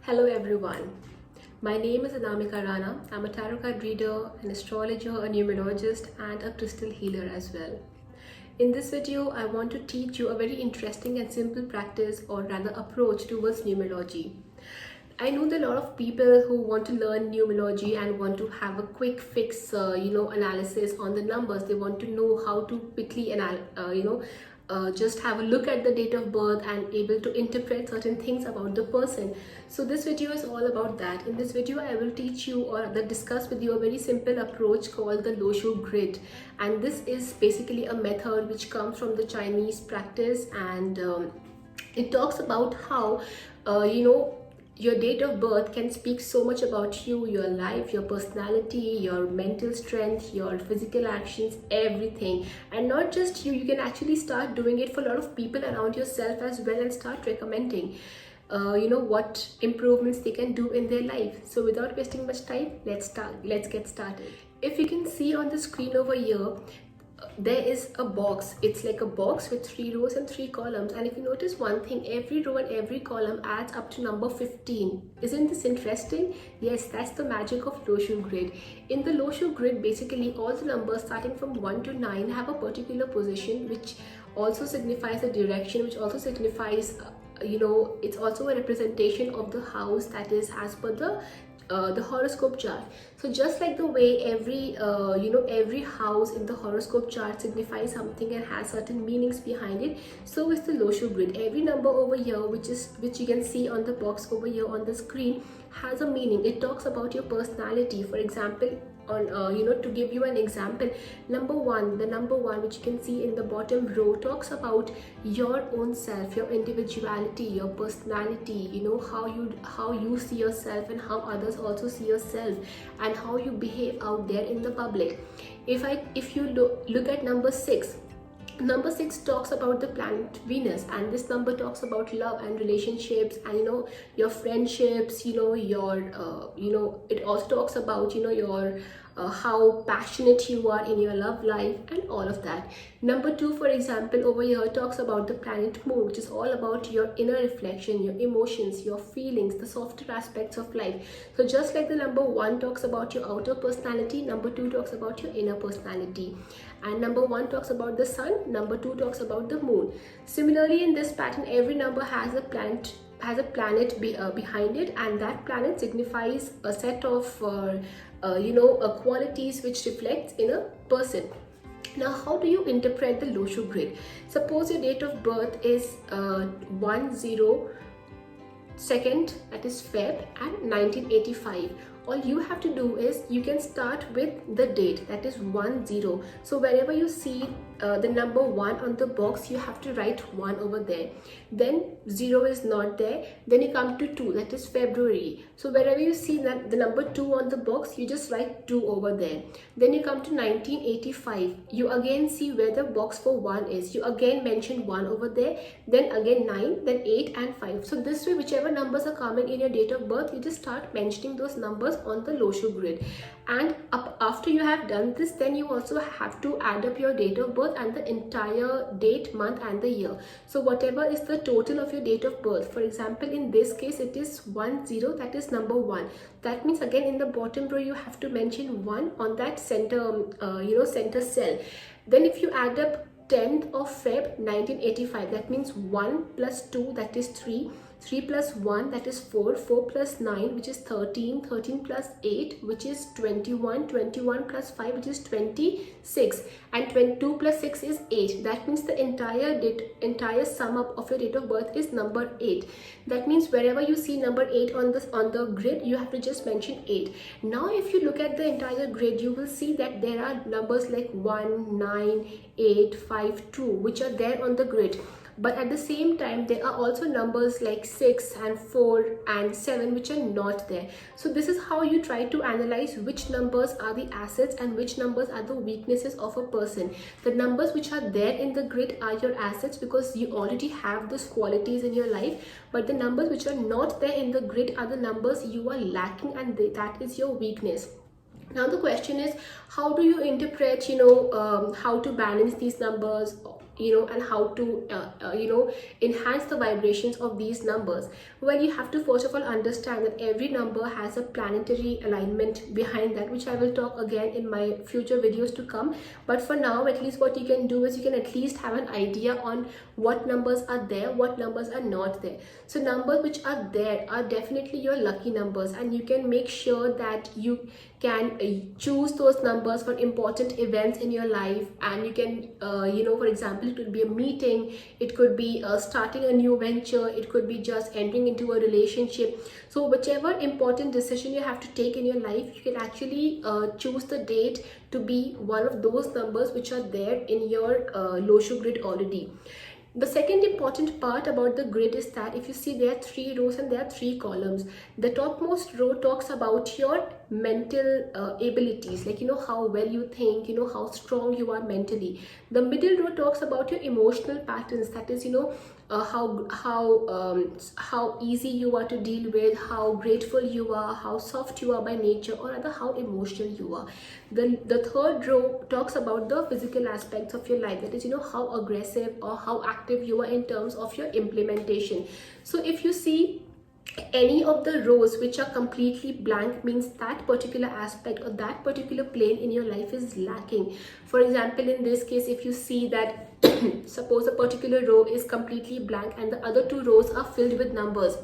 Hello everyone. My name is Anamika Rana. I'm a tarot card reader, an astrologer, a numerologist, and a crystal healer as well. In this video, I want to teach you a very interesting and simple practice, or rather approach towards numerology. I know that a lot of people who want to learn numerology and want to have a quick fix, analysis on the numbers. They want to know how to quickly, just have a look at the date of birth and able to interpret certain things about the person. So this video is all about that. In this video, I will teach you or discuss with you a very simple approach called the Loshu grid, and this is basically a method which comes from the Chinese practice, and it talks about how your date of birth can speak so much about you, your life, your personality, your mental strength, your physical actions, everything. And not just you, you can actually start doing it for a lot of people around yourself as well, and start recommending what improvements they can do in their life. So without wasting much time, let's get started. If you can see on the screen over here, there is a box. It's like a box with 3 rows and 3 columns, and if you notice one thing, every row and every column adds up to number 15. Isn't this interesting? Yes, that's the magic of Loshu grid. In the Loshu grid, basically all the numbers starting from 1 to 9 have a particular position, which also signifies a direction, which also signifies it's also a representation of the house that is as per the horoscope chart. So just like the way every house in the horoscope chart signifies something and has certain meanings behind it, so is the Loshu grid. Every number over here, which you can see on the box over here on the screen, has a meaning. It talks about your personality. For example, on to give you an example, the number one which you can see in the bottom row talks about your own self, your individuality, your personality, how you see yourself and how others also see yourself, and how you behave out there in the public. If you look at number 6, number 6 talks about the planet Venus, and this number talks about love and relationships, and your friendships, your it also talks about your how passionate you are in your love life and all of that. Number 2, for example, over here talks about the planet Moon, which is all about your inner reflection, your emotions, your feelings, the softer aspects of life. So just like the number 1 talks about your outer personality, number 2 talks about your inner personality. And number 1 talks about the sun, number 2 talks about the moon. Similarly, in this pattern, every number has a planet behind it, and that planet signifies a set of qualities which reflects in a person. Now, how do you interpret the Loshu grid? Suppose your date of birth is 1/02, that is Feb, and 1985. All you have to do is you can start with the date, that is 10. So wherever you see the number 1 on the box, you have to write 1 over there. Then 0 is not there. Then you come to 2, that is February. So wherever you see that the number 2 on the box, you just write 2 over there. Then you come to 1985. You again see where the box for 1 is. You again mention 1 over there. Then again 9, then 8 and 5. So this way, whichever numbers are coming in your date of birth, you just start mentioning those numbers on the Loshu grid. And after you have done this, then you also have to add up your date of birth and the entire date, month and the year. So whatever is the total of your date of birth, for example, in this case it is 10, that is number 1. That means again in the bottom row you have to mention 1 on that center center cell. Then if you add up 10th of Feb 1985, that means 1 plus 2, that is 3, 3 plus 1, that is 4, 4 plus 9, which is 13, 13 plus 8, which is 21, 21 plus 5, which is 26, and 22 plus 6 is 8. That means the entire sum up of your date of birth is number 8. That means wherever you see number 8 on the grid, you have to just mention 8. Now if you look at the entire grid, you will see that there are numbers like 1, 9, 8, 5, 2, which are there on the grid. But at the same time, there are also numbers like 6 and 4 and 7 which are not there. So this is how you try to analyze which numbers are the assets and which numbers are the weaknesses of a person. The numbers which are there in the grid are your assets, because you already have those qualities in your life. But the numbers which are not there in the grid are the numbers you are lacking, and that is your weakness. Now the question is, how do you interpret how to balance these numbers, and how to enhance the vibrations of these numbers? Well, you have to first of all understand that every number has a planetary alignment behind that, which I will talk again in my future videos to come. But for now, at least what you can do is you can at least have an idea on what numbers are there, what numbers are not there. So numbers which are there are definitely your lucky numbers, and you can make sure that you can choose those numbers for important events in your life. And you can for example, it could be a meeting, it could be starting a new venture, it could be just entering into a relationship. So whichever important decision you have to take in your life, you can actually choose the date to be one of those numbers which are there in your Losho grid already. The second important part about the grid is that if you see, there are 3 rows and there are 3 columns. The topmost row talks about your mental abilities, like how well you think, how strong you are mentally. The middle row talks about your emotional patterns, that is how easy you are to deal with, how grateful you are, how soft you are by nature, or rather how emotional you are. The third row talks about the physical aspects of your life, that is how aggressive or how active you are in terms of your implementation. So if you see any of the rows which are completely blank, means that particular aspect or that particular plane in your life is lacking. For example, in this case, if you see that suppose a particular row is completely blank and the other 2 rows are filled with numbers,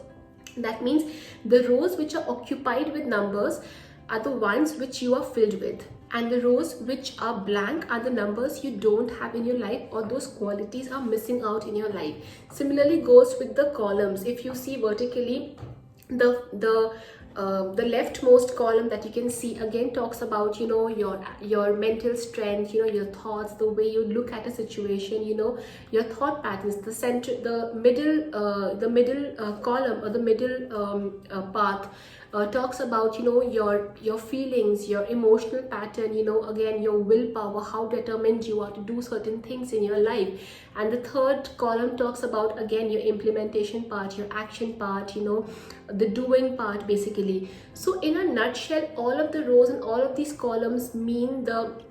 that means the rows which are occupied with numbers are the ones which you are filled with, and the rows which are blank are the numbers you don't have in your life, or those qualities are missing out in your life. Similarly goes with the columns. If you see vertically, the leftmost column that you can see again talks about your mental strength, your thoughts, the way you look at a situation, your thought patterns. The center, the middle column, or the middle path talks about your feelings, your emotional pattern, again your willpower, how determined you are to do certain things in your life. And the third column talks about again your implementation part, your action part, the doing part basically. So in a nutshell, all of the rows and all of these columns mean the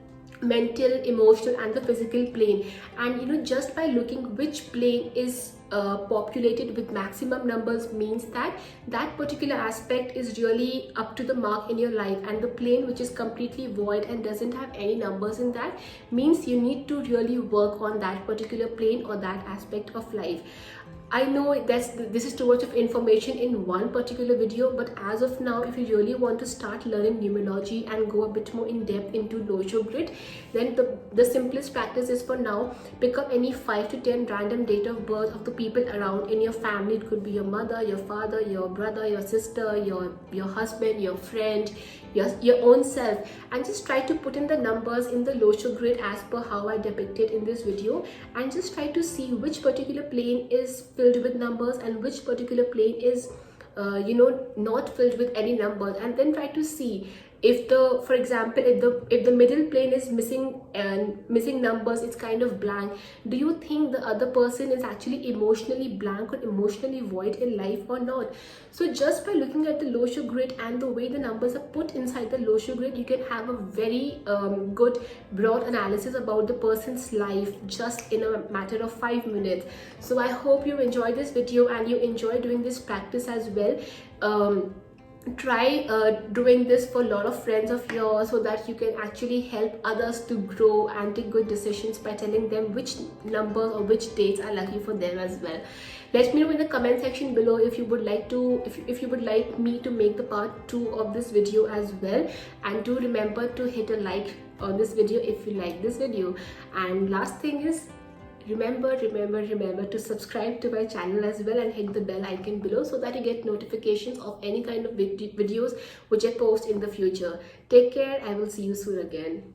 mental, emotional and the physical plane. And just by looking which plane is populated with maximum numbers, means that that particular aspect is really up to the mark in your life, and the plane which is completely void and doesn't have any numbers in that, means you need to really work on that particular plane or that aspect of life. I know this is too much of information in one particular video, but as of now, if you really want to start learning numerology and go a bit more in depth into Losho grid, then the simplest practice is, for now, pick up any 5 to 10 random date of birth of the people around in your family. It could be your mother, your father, your brother, your sister, your husband, your friend, your own self, and just try to put in the numbers in the Losho grid as per how I depicted in this video, and just try to see which particular plane is filled with numbers and which particular plane is not filled with any numbers. And then try to see if for example, if the middle plane is missing and missing numbers, it's kind of blank. Do you think the other person is actually emotionally blank or emotionally void in life or not? So just by looking at the Losho grid and the way the numbers are put inside the Losho grid, you can have a very good broad analysis about the person's life just in a matter of 5 minutes. So I hope you enjoyed this video and you enjoy doing this practice as well. Try doing this for a lot of friends of yours, so that you can actually help others to grow and take good decisions by telling them which numbers or which dates are lucky for them as well. Let me know in the comment section below if you would like to if you would like me to make the part 2 of this video as well. And do remember to hit a like on this video if you like this video. And last thing is, remember to subscribe to my channel as well, and hit the bell icon below so that you get notifications of any kind of videos which I post in the future. Take care. I will see you soon again.